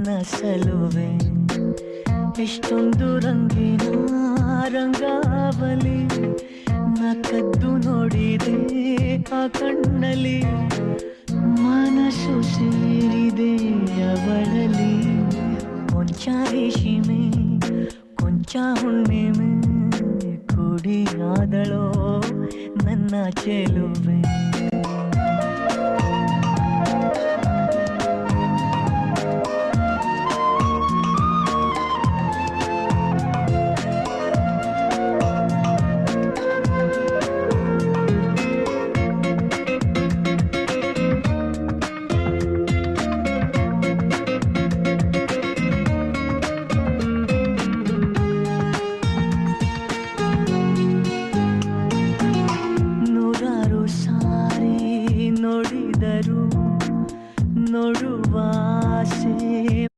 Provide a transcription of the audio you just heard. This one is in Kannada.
ನನ್ನ ಸಲುವೆ ಎಷ್ಟೊಂದು ರಂಗಿನ ರಂಗಾವಲಿ ನ ಕದ್ದು ನೋಡಿದೆ ಆ ಕಣ್ಣಲ್ಲಿ ಮನಸ್ಸು ಸೇರಿದೆ ಅವಳಲಿ ಕೊಂಚ ರೇಷ್ಮೆ ಕೊಂಚ ಹುಣ್ಣಿಮೆ ಕುಡಿಯಾದಳೋ ನನ್ನ ಚೆಲುವೆ